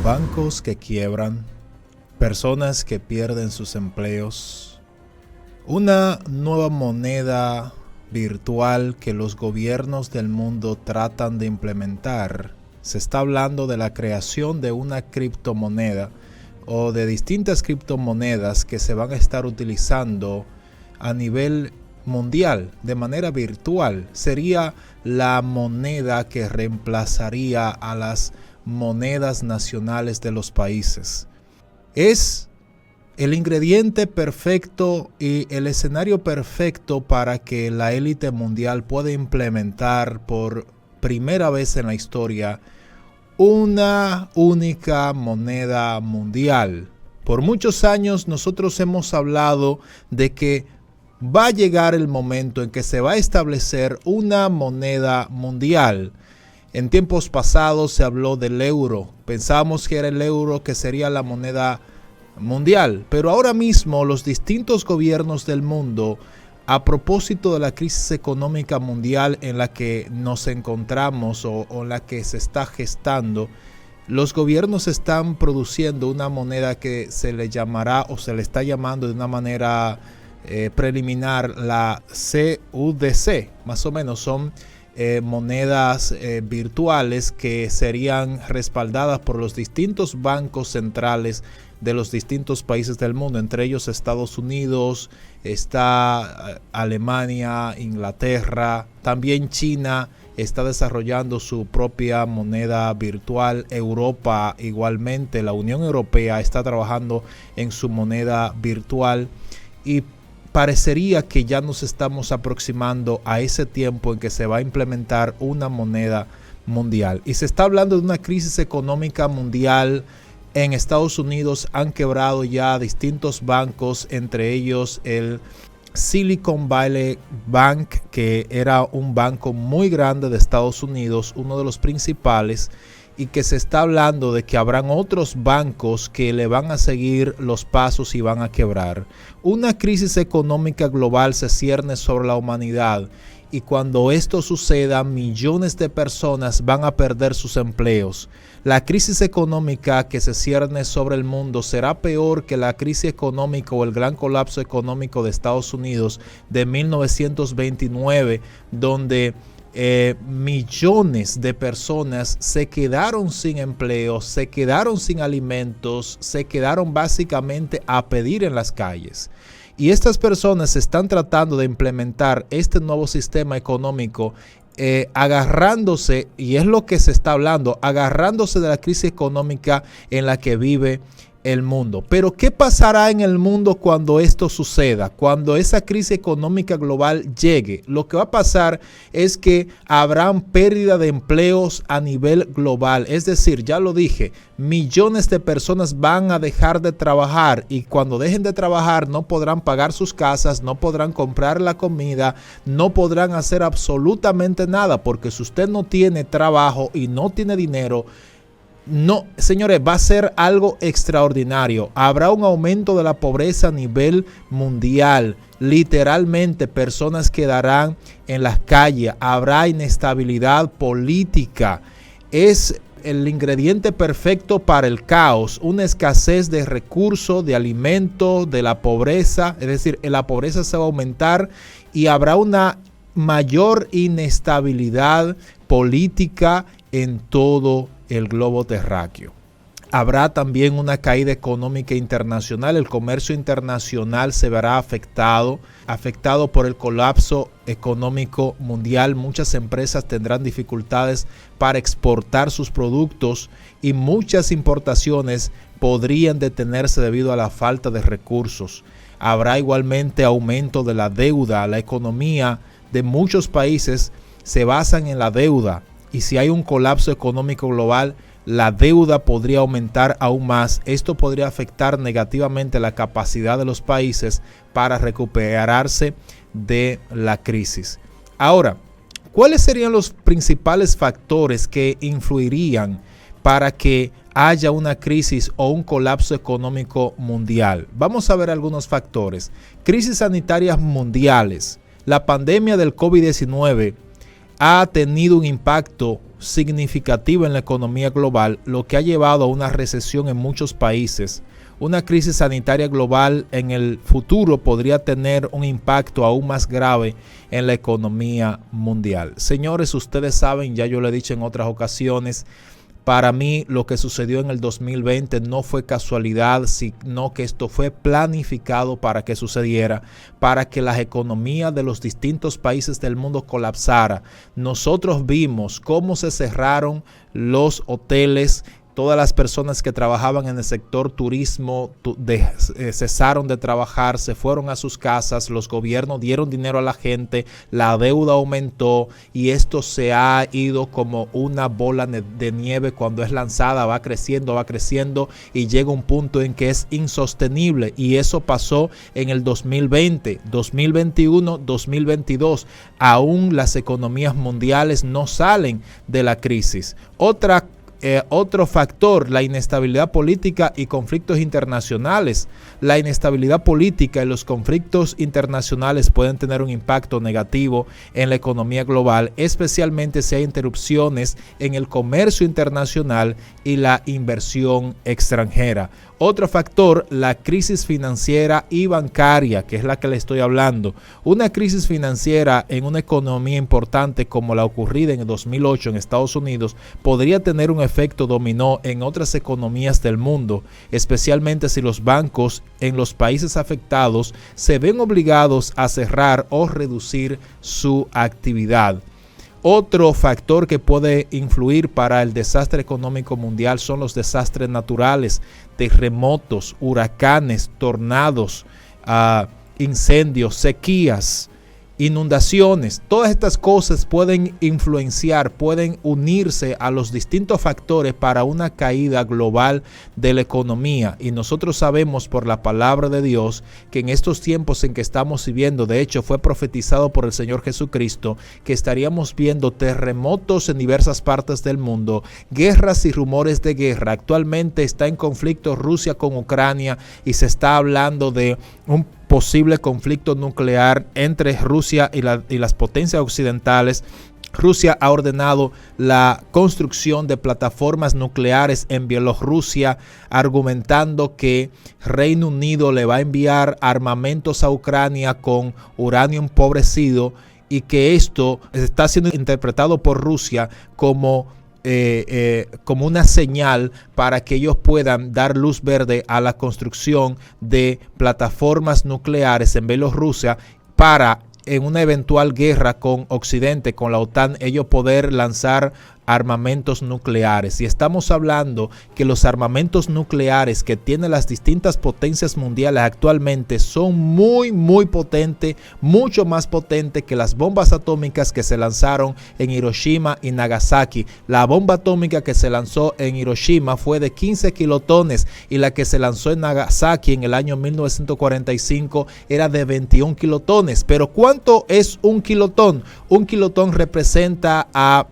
bancos que quiebran, personas que pierden sus empleos, una nueva moneda virtual que los gobiernos del mundo tratan de implementar. Se está hablando de la creación de una criptomoneda o de distintas criptomonedas que se van a estar utilizando a nivel mundial de manera virtual. Sería la moneda que reemplazaría a las monedas nacionales de los países. Es el ingrediente perfecto y el escenario perfecto para que la élite mundial pueda implementar por primera vez en la historia una única moneda mundial. Por muchos años nosotros hemos hablado de que va a llegar el momento en que se va a establecer una moneda mundial. En tiempos pasados se habló del euro. Pensábamos que era el euro que sería la moneda mundial. Pero ahora mismo los distintos gobiernos del mundo, a propósito de la crisis económica mundial en la que nos encontramos o en la que se está gestando, los gobiernos están produciendo una moneda que se le llamará o se le está llamando de una manera preliminar la CUDC. Más o menos son monedas virtuales que serían respaldadas por los distintos bancos centrales de los distintos países del mundo, entre ellos Estados Unidos, está Alemania, Inglaterra, también China está desarrollando su propia moneda virtual, Europa igualmente, la Unión Europea está trabajando en su moneda virtual y parecería que ya nos estamos aproximando a ese tiempo en que se va a implementar una moneda mundial. Y se está hablando de una crisis económica mundial. En Estados Unidos han quebrado ya distintos bancos, entre ellos el Silicon Valley Bank, que era un banco muy grande de Estados Unidos, uno de los principales, y que se está hablando de que habrán otros bancos que le van a seguir los pasos y van a quebrar. Una crisis económica global se cierne sobre la humanidad y cuando esto suceda, millones de personas van a perder sus empleos. La crisis económica que se cierne sobre el mundo será peor que la crisis económica o el gran colapso económico de Estados Unidos de 1929, donde millones de personas se quedaron sin empleo, se quedaron sin alimentos, se quedaron básicamente a pedir en las calles. Y estas personas están tratando de implementar este nuevo sistema económico agarrándose, y es lo que se está hablando, agarrándose de la crisis económica en la que vive el mundo. Pero ¿qué pasará en el mundo cuando esto suceda? Cuando esa crisis económica global llegue, lo que va a pasar es que habrán pérdida de empleos a nivel global. Es decir, ya lo dije, millones de personas van a dejar de trabajar y cuando dejen de trabajar no podrán pagar sus casas, no podrán comprar la comida, no podrán hacer absolutamente nada, porque si usted no tiene trabajo y no tiene dinero, no, señores, va a ser algo extraordinario. Habrá un aumento de la pobreza a nivel mundial. Literalmente, personas quedarán en las calles. Habrá inestabilidad política. Es el ingrediente perfecto para el caos. Una escasez de recursos, de alimentos, de la pobreza. Es decir, la pobreza se va a aumentar y habrá una mayor inestabilidad política en todo el globo terráqueo. Habrá también una caída económica internacional. El comercio internacional se verá afectado por el colapso económico mundial. Muchas empresas tendrán dificultades para exportar sus productos y muchas importaciones podrían detenerse debido a la falta de recursos. Habrá igualmente aumento de la deuda. La economía de muchos países se basa en la deuda. Y si hay un colapso económico global, la deuda podría aumentar aún más. Esto podría afectar negativamente la capacidad de los países para recuperarse de la crisis. Ahora, ¿cuáles serían los principales factores que influirían para que haya una crisis o un colapso económico mundial? Vamos a ver algunos factores. Crisis sanitarias mundiales. La pandemia del COVID-19 ha tenido un impacto significativa en la economía global, lo que ha llevado a una recesión en muchos países. Una crisis sanitaria global en el futuro podría tener un impacto aún más grave en la economía mundial. Señores, ustedes saben, ya yo lo he dicho en otras ocasiones, para mí lo que sucedió en el 2020 no fue casualidad, sino que esto fue planificado para que sucediera, para que las economías de los distintos países del mundo colapsara. Nosotros vimos cómo se cerraron los hoteles. Todas las personas que trabajaban en el sector turismo cesaron de trabajar, se fueron a sus casas, los gobiernos dieron dinero a la gente, la deuda aumentó y esto se ha ido como una bola de nieve. Cuando es lanzada va creciendo y llega un punto en que es insostenible, y eso pasó en el 2020, 2021, 2022. Aún las economías mundiales no salen de la crisis. Otro factor, la inestabilidad política y conflictos internacionales. La inestabilidad política y los conflictos internacionales pueden tener un impacto negativo en la economía global, especialmente si hay interrupciones en el comercio internacional y la inversión extranjera. Otro factor, la crisis financiera y bancaria, que es la que le estoy hablando. Una crisis financiera en una economía importante como la ocurrida en el 2008 en Estados Unidos podría tener un efecto dominó en otras economías del mundo, especialmente si los bancos en los países afectados se ven obligados a cerrar o reducir su actividad. Otro factor que puede influir para el desastre económico mundial son los desastres naturales, terremotos, huracanes, tornados, incendios, sequías, inundaciones. Todas estas cosas pueden influenciar, pueden unirse a los distintos factores para una caída global de la economía. Y nosotros sabemos por la palabra de Dios que en estos tiempos en que estamos viviendo, de hecho fue profetizado por el Señor Jesucristo, que estaríamos viendo terremotos en diversas partes del mundo, guerras y rumores de guerra. Actualmente está en conflicto Rusia con Ucrania y se está hablando de un posible conflicto nuclear entre Rusia y las potencias occidentales. Rusia ha ordenado la construcción de plataformas nucleares en Bielorrusia, argumentando que Reino Unido le va a enviar armamentos a Ucrania con uranio empobrecido, y que esto está siendo interpretado por Rusia como una señal para que ellos puedan dar luz verde a la construcción de plataformas nucleares en Bielorrusia para, en una eventual guerra con Occidente, con la OTAN, ellos poder lanzar armamentos nucleares. Y estamos hablando que los armamentos nucleares que tienen las distintas potencias mundiales actualmente son muy potentes, mucho más potentes que las bombas atómicas que se lanzaron en Hiroshima y Nagasaki. La bomba atómica que se lanzó en Hiroshima fue de 15 kilotones y la que se lanzó en Nagasaki en el año 1945 era de 21 kilotones. Pero ¿cuánto es un kilotón? Un kilotón representa a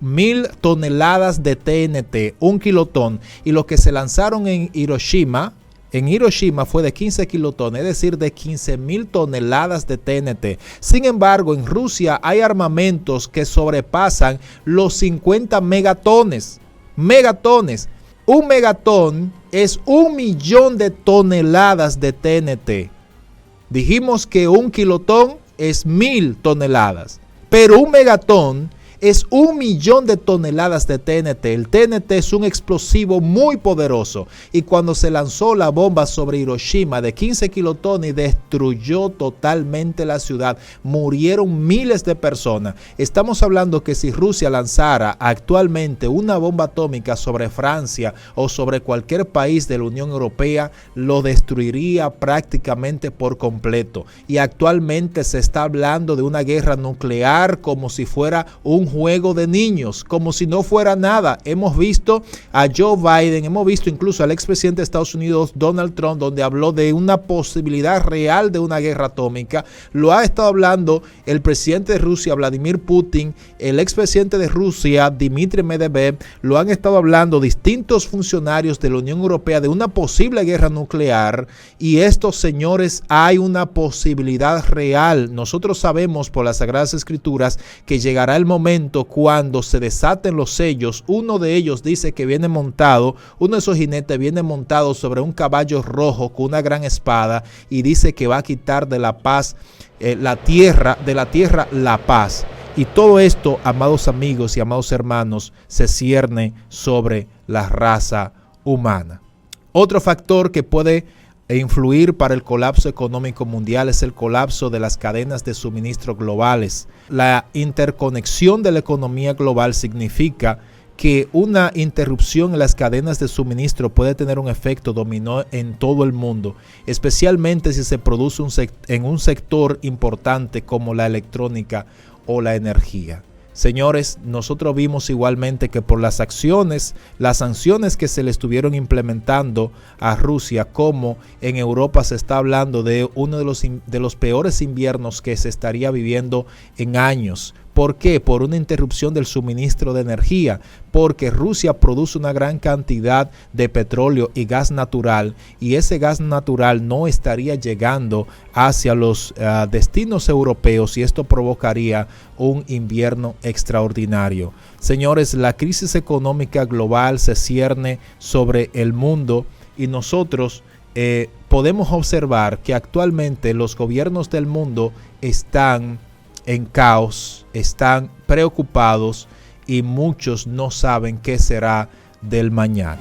1000 toneladas de TNT, un kilotón, y lo que se lanzaron en Hiroshima fue de 15 kilotones, es decir, de 15,000 toneladas de TNT. Sin embargo, en Rusia hay armamentos que sobrepasan los 50 megatones. Un megatón es 1,000,000 de toneladas de TNT. Dijimos que un kilotón es 1000 toneladas, pero un megatón es 1,000,000 de toneladas de TNT. El TNT es un explosivo muy poderoso, y cuando se lanzó la bomba sobre Hiroshima de 15 kilotones, destruyó totalmente la ciudad. Murieron miles de personas. Estamos hablando que si Rusia lanzara actualmente una bomba atómica sobre Francia o sobre cualquier país de la Unión Europea, lo destruiría prácticamente por completo. Y actualmente se está hablando de una guerra nuclear como si fuera un juego de niños, como si no fuera nada. Hemos visto a Joe Biden, hemos visto incluso al expresidente de Estados Unidos, Donald Trump, donde habló de una posibilidad real de una guerra atómica. Lo ha estado hablando el presidente de Rusia, Vladimir Putin, el expresidente de Rusia, Dmitry Medvedev. Lo han estado hablando distintos funcionarios de la Unión Europea de una posible guerra nuclear, y estos señores, hay una posibilidad real. Nosotros sabemos por las Sagradas Escrituras que llegará el momento momento, cuando se desaten los sellos, uno de ellos dice que viene montado, uno de esos jinetes viene montado sobre un caballo rojo con una gran espada y dice que va a quitar de la paz, de la tierra la paz. Y todo esto, amados amigos y amados hermanos, se cierne sobre la raza humana. Otro factor que puede influir para el colapso económico mundial es el colapso de las cadenas de suministro globales. La interconexión de la economía global significa que una interrupción en las cadenas de suministro puede tener un efecto dominó en todo el mundo, especialmente si se produce en un sector importante como la electrónica o la energía. Señores, nosotros vimos igualmente que por las sanciones que se le estuvieron implementando a Rusia, como en Europa se está hablando de uno de los peores inviernos que se estaría viviendo en años. ¿Por qué? Por una interrupción del suministro de energía, porque Rusia produce una gran cantidad de petróleo y gas natural, y ese gas natural no estaría llegando hacia los destinos europeos, y esto provocaría un invierno extraordinario. Señores, la crisis económica global se cierne sobre el mundo, y nosotros podemos observar que actualmente los gobiernos del mundo están en caos, están preocupados y muchos no saben qué será del mañana.